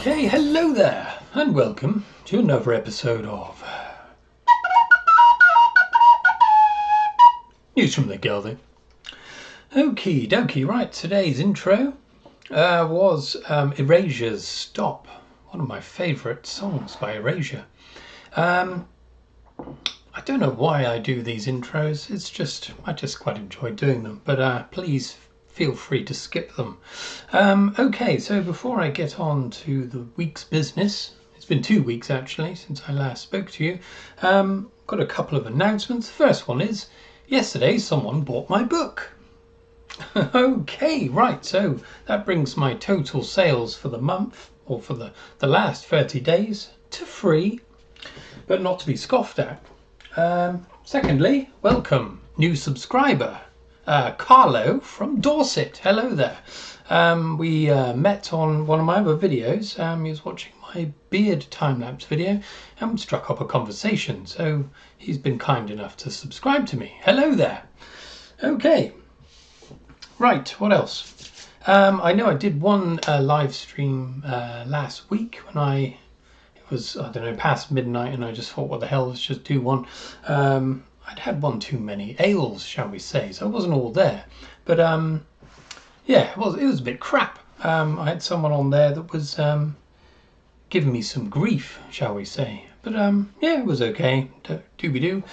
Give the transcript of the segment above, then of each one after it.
Okay, hello there, and welcome to another episode of News from the Gelding. Okie dokie, right, today's intro was Erasure's Stop, one of my favourite songs by Erasure. I don't know why I do these intros, I just quite enjoy doing them, but please feel free to skip them. Okay, so before I get on to the week's business, it's been 2 weeks actually since I last spoke to you, got a couple of announcements. The first one is, yesterday someone bought my book. Okay, right, so that brings my total sales for the month, or for the last 30 days, to 3, but not to be scoffed at. Secondly, welcome, new subscriber. Carlo from Dorset. Hello there. We met on one of my other videos. He was watching my beard time-lapse video and struck up a conversation. So he's been kind enough to subscribe to me. Hello there. Okay. Right, what else? I know I did one live stream last week when it was, I don't know, past midnight, and I just thought, what the hell, let's just do one. I'd had one too many ales, shall we say, so I wasn't all there. But yeah, it was a bit crap. I had someone on there that was giving me some grief, shall we say. But yeah, it was okay. Dooby-doo.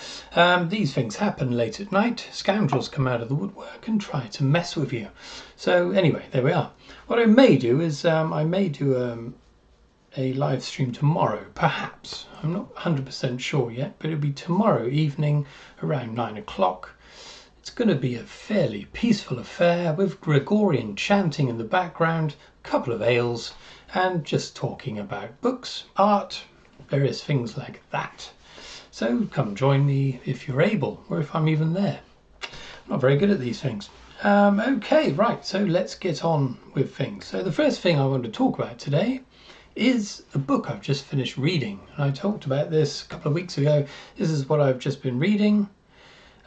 These things happen late at night. Scoundrels come out of the woodwork and try to mess with you. So anyway, there we are. What I may do is I may do a live stream tomorrow, perhaps. I'm not 100% sure yet, but it'll be tomorrow evening around 9 o'clock. It's going to be a fairly peaceful affair with Gregorian chanting in the background, a couple of ales, and just talking about books, art, various things like that. So come join me if you're able, or if I'm even there. I'm not very good at these things. Okay, right, so let's get on with things. So the first thing I want to talk about today is a book I've just finished reading. And I talked about this a couple of weeks ago. This is what I've just been reading.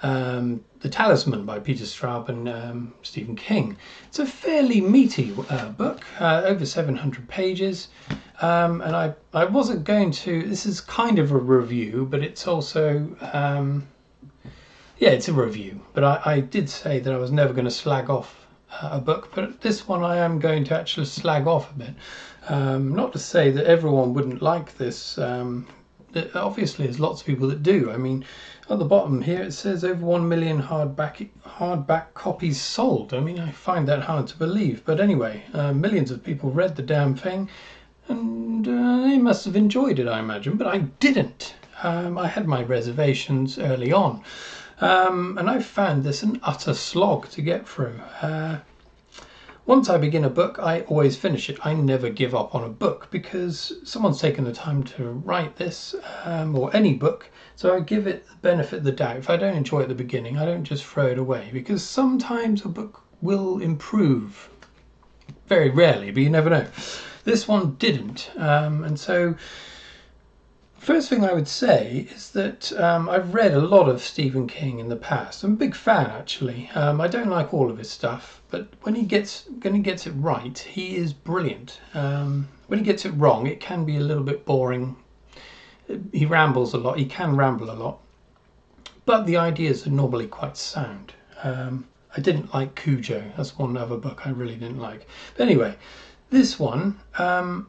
The Talisman by Peter Straub and Stephen King. It's a fairly meaty book, over 700 pages. And I wasn't going to, this is kind of a review, but it's also, yeah, it's a review. But I did say that I was never going to slag off a book, but this one I am going to actually slag off a bit. Not to say that everyone wouldn't like this. Obviously, there's lots of people that do. I mean, at the bottom here it says over 1 million hardback copies sold. I mean, I find that hard to believe. But anyway, millions of people read the damn thing, and they must have enjoyed it, I imagine. But I didn't. I had my reservations early on, and I found this an utter slog to get through. Once I begin a book, I always finish it. I never give up on a book because someone's taken the time to write this, or any book, so I give it the benefit of the doubt. If I don't enjoy it at the beginning, I don't just throw it away, because sometimes a book will improve. Very rarely, but you never know. This one didn't, and so first thing I would say is that I've read a lot of Stephen King in the past. I'm a big fan, actually. I don't like all of his stuff, but when he gets it right, he is brilliant. When he gets it wrong, it can be a little bit boring. He rambles a lot. He can ramble a lot, but the ideas are normally quite sound. I didn't like Cujo. That's one other book I really didn't like. But anyway, this one,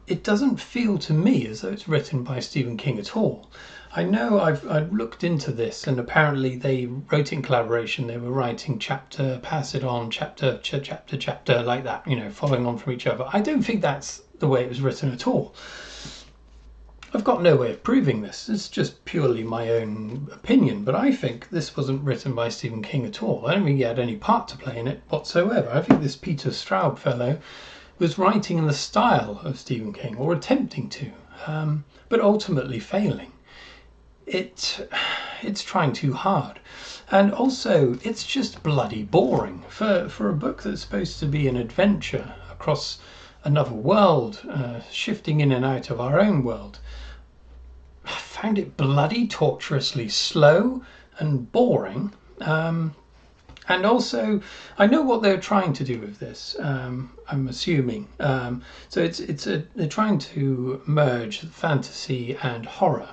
it doesn't feel to me as though it's written by Stephen King at all. I know I've looked into this, and apparently they wrote in collaboration. They were writing chapter, pass it on, chapter, chapter, like that, you know, following on from each other. I don't think that's the way it was written at all. I've got no way of proving this. It's just purely my own opinion, but I think this wasn't written by Stephen King at all. I don't think he had any part to play in it whatsoever. I think this Peter Straub fellow was writing in the style of Stephen King, or attempting to, but ultimately failing. It's trying too hard, and also it's just bloody boring for a book that's supposed to be an adventure across another world, shifting in and out of our own world. I found it bloody torturously slow and boring. And also, I know what they're trying to do with this. I'm assuming. So they're trying to merge fantasy and horror.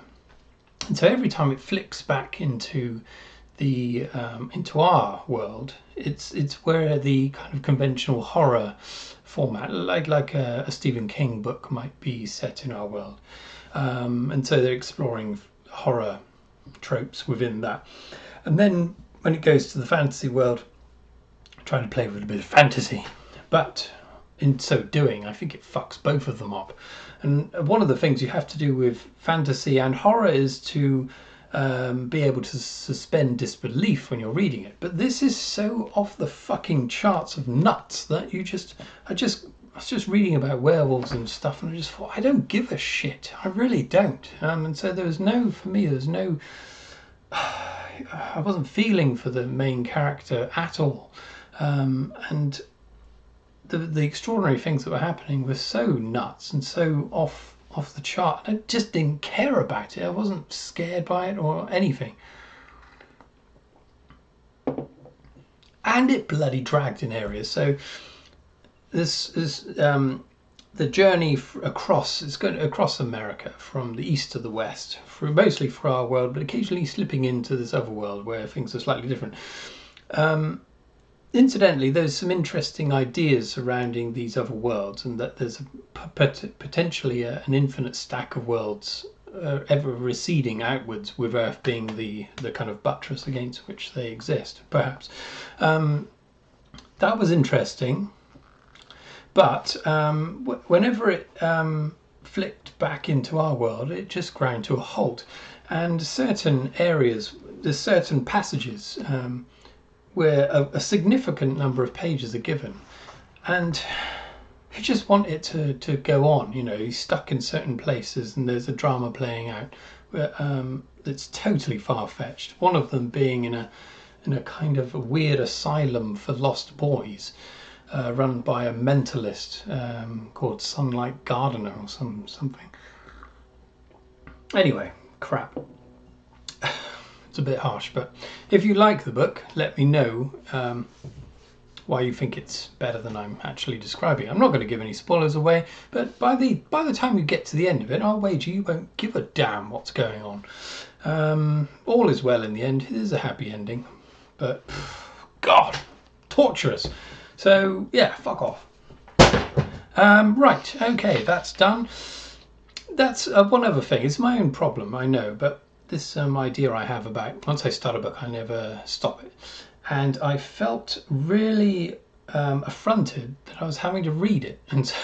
And so every time it flicks back into the into our world, it's where the kind of conventional horror format, like a Stephen King book, might be set in our world. And so they're exploring horror tropes within that. And then when it goes to the fantasy world, trying to play with a bit of fantasy, but in so doing, I think it fucks both of them up. And one of the things you have to do with fantasy and horror is to be able to suspend disbelief when you're reading it. But this is so off the fucking charts of nuts that I was just reading about werewolves and stuff, and I just thought, I don't give a shit. I really don't. And so for me, there was no. I wasn't feeling for the main character at all. And the extraordinary things that were happening were so nuts and so off the chart. I just didn't care about it. I wasn't scared by it or anything. And it bloody dragged in areas. So this is the journey across. It's going across America from the east to the west, mostly for our world, but occasionally slipping into this other world where things are slightly different. Incidentally, there's some interesting ideas surrounding these other worlds, and that there's potentially an infinite stack of worlds ever receding outwards, with Earth being the kind of buttress against which they exist, perhaps. That was interesting, but whenever it flipped back into our world, it just ground to a halt. And certain areas, there's certain passages where a significant number of pages are given, and you just want it to go on. You know, he's stuck in certain places and there's a drama playing out where that's totally far-fetched. One of them being in a kind of a weird asylum for lost boys, run by a mentalist called Sunlight Gardener or something. Anyway, crap. It's a bit harsh, but if you like the book, let me know why you think it's better than I'm actually describing. I'm not going to give any spoilers away, but by the time you get to the end of it, I'll wager you won't give a damn what's going on. All is well in the end. It is a happy ending, but God, torturous. So yeah, fuck off. Right, okay, that's done. That's one other thing. It's my own problem, I know, but this idea I have about once I start a book, I never stop it. And I felt really affronted that I was having to read it. And so,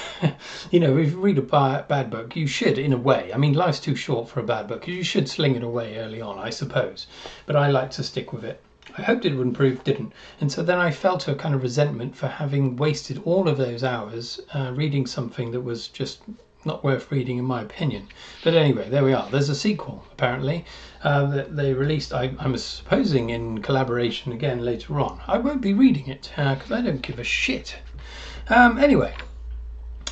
you know, if you read a bad book, you should, in a way. I mean, life's too short for a bad book. You should sling it away early on, I suppose. But I like to stick with it. I hoped it would improve, didn't. And so then I felt a kind of resentment for having wasted all of those hours reading something that was just not worth reading, in my opinion. But anyway, there we are. There's a sequel, apparently, that they released, I'm supposing, in collaboration again later on. I won't be reading it because I don't give a shit. Anyway,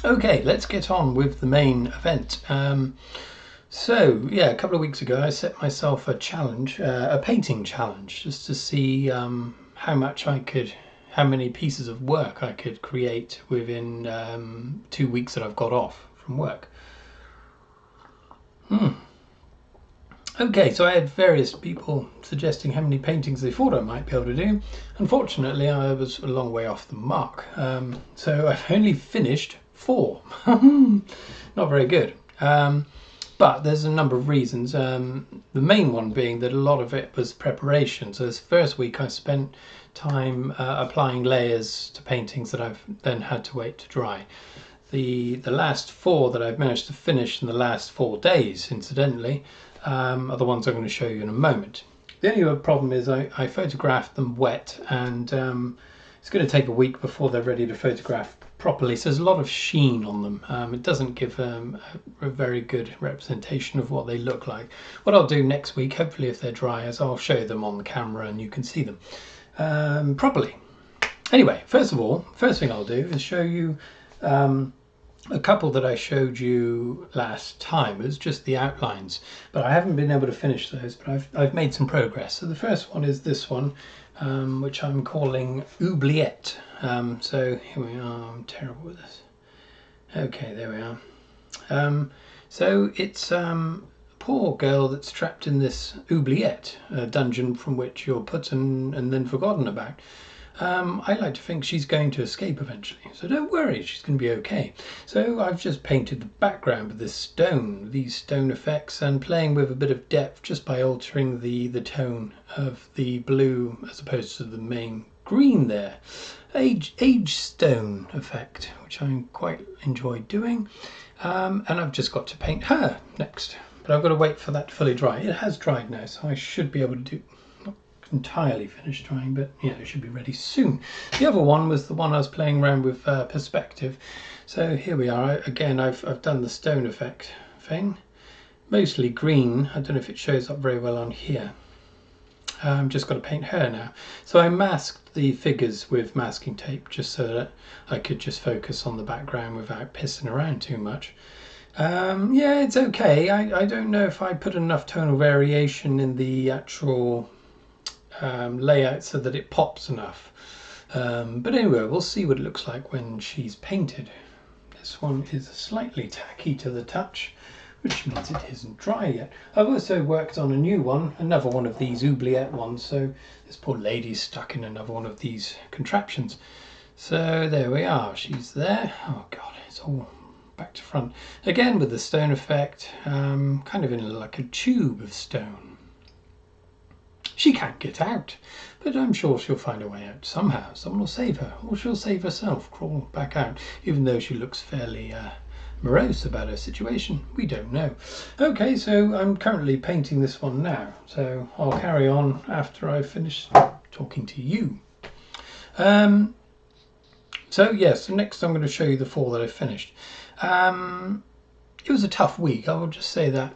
okay, let's get on with the main event. So yeah, a couple of weeks ago I set myself a challenge, a painting challenge, just to see how many pieces of work I could create within 2 weeks that I've got off from work. Okay, so I had various people suggesting how many paintings they thought I might be able to do. Unfortunately, I was a long way off the mark, so I've only finished 4. Not very good. But there's a number of reasons. The main one being that a lot of it was preparation. So this first week I spent time applying layers to paintings that I've then had to wait to dry. The last 4 that I've managed to finish in the last 4 days, incidentally, are the ones I'm going to show you in a moment. The only other problem is I photographed them wet, and it's going to take a week before they're ready to photograph properly, so there's a lot of sheen on them. It doesn't give a very good representation of what they look like. What I'll do next week, hopefully if they're dry, is I'll show them on the camera and you can see them properly. Anyway, first thing I'll do is show you a couple that I showed you last time. It was just the outlines, but I haven't been able to finish those, but I've made some progress. So the first one is this one, which I'm calling Oubliette. So here we are. I'm terrible with this. Okay, there we are. So it's a poor girl that's trapped in this oubliette, a dungeon from which you're put and then forgotten about. I like to think she's going to escape eventually, so don't worry, she's going to be okay. So I've just painted the background with this stone, these stone effects, and playing with a bit of depth just by altering the tone of the blue as opposed to the main green there. Age stone effect, which I quite enjoy doing. And I've just got to paint her next, but I've got to wait for that to fully dry. It has dried now, so I should be able to do, not entirely finished drying, but yeah, it should be ready soon. The other one was the one I was playing around with perspective. So here we are. Again, I've done the stone effect thing, mostly green. I don't know if it shows up very well on here. Just got to paint her now. So I masked the figures with masking tape just so that I could just focus on the background without pissing around too much. Yeah, it's okay. I don't know if I put enough tonal variation in the actual layout so that it pops enough. But anyway, we'll see what it looks like when she's painted. This one is slightly tacky to the touch, which means it isn't dry yet. I've also worked on a new one, another one of these oubliette ones, so this poor lady's stuck in another one of these contraptions. So there we are, she's there. Oh god, it's all back to front. Again with the stone effect, kind of in like a tube of stone. She can't get out, but I'm sure she'll find a way out somehow. Someone will save her, or she'll save herself, crawl back out, even though she looks fairly morose about her situation. We don't know. Okay, so I'm currently painting this one now, so I'll carry on after I finish talking to you. So yes, next I'm going to show you the 4 that I finished. It was a tough week, I will just say that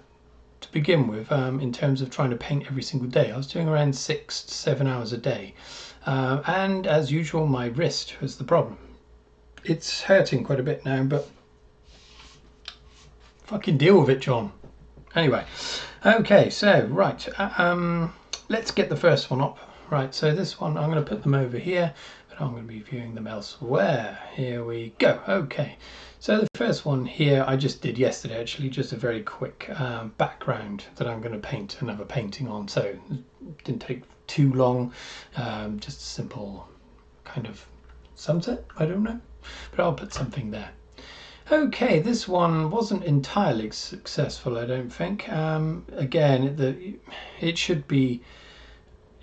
to begin with, in terms of trying to paint every single day. I was doing around 6 to 7 hours a day, and as usual my wrist was the problem. It's hurting quite a bit now, but fucking deal with it, John. Anyway, okay, so right, let's get the first one up. Right, so this one I'm going to put them over here, but I'm going to be viewing them elsewhere. Here we go. Okay, so the first one here I just did yesterday, actually, just a very quick background that I'm going to paint another painting on, so it didn't take too long. Just a simple kind of sunset, I don't know, but I'll put something there. Okay, this one wasn't entirely successful, I don't think. Again, it should be,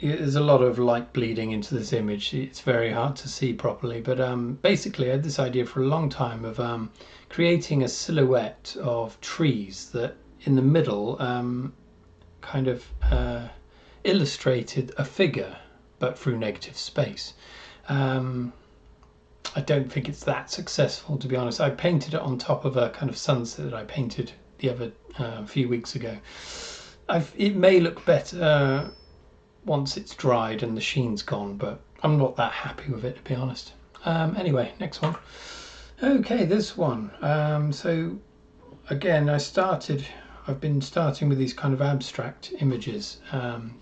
there's a lot of light bleeding into this image. It's very hard to see properly, but basically I had this idea for a long time of creating a silhouette of trees that in the middle kind of illustrated a figure, but through negative space. I don't think it's that successful, to be honest. I painted it on top of a kind of sunset that I painted the other few weeks ago. It may look better once it's dried and the sheen's gone, but I'm not that happy with it, to be honest. Anyway, next one. Okay, this one. So again, I've been starting with these kind of abstract images,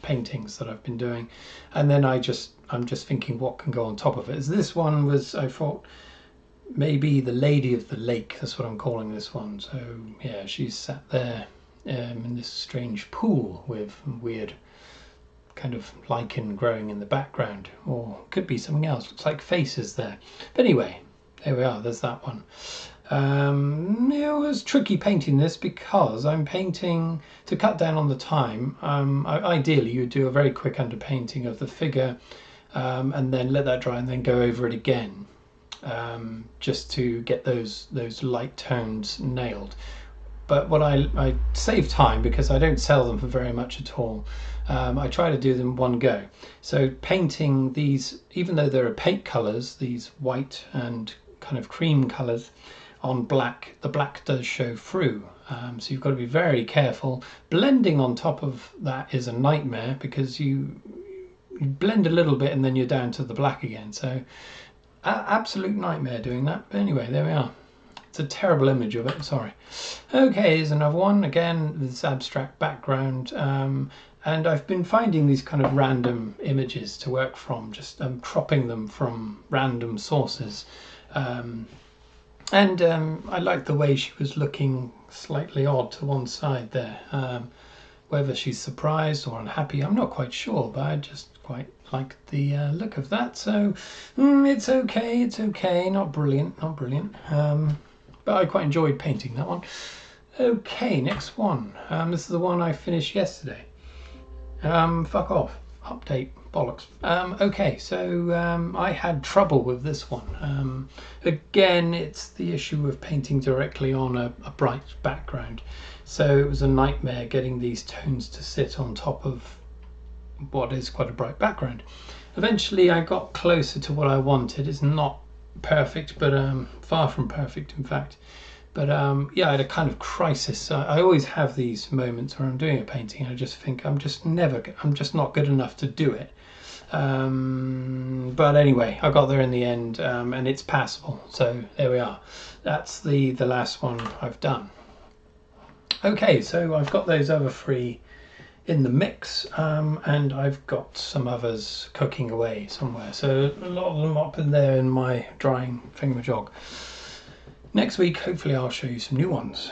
paintings that I've been doing, and then I'm just thinking what can go on top of it. As this one was, I thought maybe the Lady of the Lake, that's what I'm calling this one. So yeah, she's sat there in this strange pool with weird kind of lichen growing in the background, or could be something else. Looks like faces there. But anyway, there we are, there's that one. It was tricky painting this because I'm painting to cut down on the time. Ideally you'd do a very quick underpainting of the figure and then let that dry and then go over it again, just to get those light tones nailed. But what I save time because I don't sell them for very much at all. I try to do them one go. So painting these, even though there are paint colours, these white and kind of cream colours on black, the black does show through. So you've got to be very careful. Blending on top of that is a nightmare because you blend a little bit and then you're down to the black again. So absolute nightmare doing that. But anyway, there we are. It's a terrible image of it, sorry. Okay, here's another one. Again, this abstract background. And I've been finding these kind of random images to work from, just cropping them from random sources. I like the way she was looking slightly odd to one side there. Whether she's surprised or unhappy, I'm not quite sure, but I just quite like the look of that. So it's okay, not brilliant. But I quite enjoyed painting that one. Okay, next one. This is the one I finished yesterday. Fuck off. Update. Bollocks. Okay, so I had trouble with this one. Again, it's the issue of painting directly on a bright background. So it was a nightmare getting these tones to sit on top of what is quite a bright background. Eventually I got closer to what I wanted. It's not perfect, but far from perfect, in fact. But yeah, I had a kind of crisis. I always have these moments where I'm doing a painting and I just think I'm just not good enough to do it. But anyway, I got there in the end, and it's passable. So there we are. That's the last one I've done. Okay, so I've got those other three in the mix, and I've got some others cooking away somewhere. So a lot of them up in there in my drying thingamajog. Next week, hopefully I'll show you some new ones.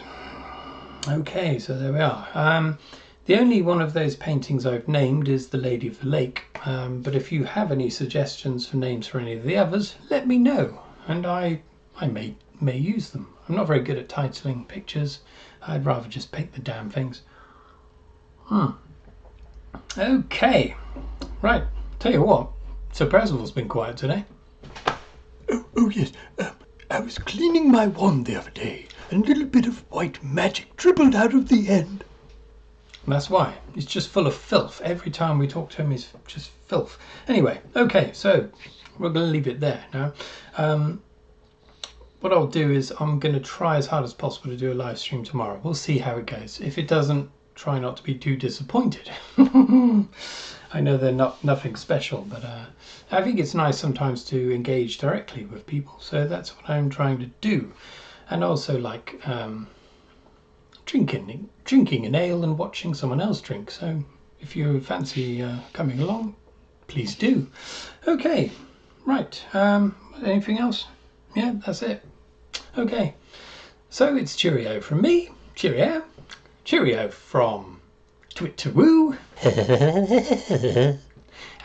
Okay, so there we are. The only one of those paintings I've named is The Lady of the Lake, but if you have any suggestions for names for any of the others, let me know, and I may use them. I'm not very good at titling pictures. I'd rather just paint the damn things. Okay, right, tell you what, Sir Percival's been quiet today. Oh yes, I was cleaning my wand the other day, and a little bit of white magic dribbled out of the end. That's why. He's just full of filth. Every time we talk to him, he's just filth. Anyway, okay, so we're going to leave it there now. What I'll do is I'm going to try as hard as possible to do a live stream tomorrow. We'll see how it goes. If it doesn't, try not to be too disappointed. I know they're nothing special, but I think it's nice sometimes to engage directly with people. So that's what I'm trying to do. And also like drinking an ale and watching someone else drink. So if you fancy coming along, please do. Okay, right. Anything else? Yeah, that's it. Okay, so it's cheerio from me. Cheerio. Cheerio from Twit2Woo.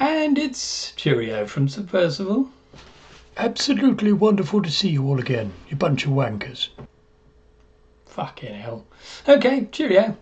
And it's cheerio from Sir Percival. Absolutely wonderful to see you all again, you bunch of wankers. Fucking hell. Okay, cheerio.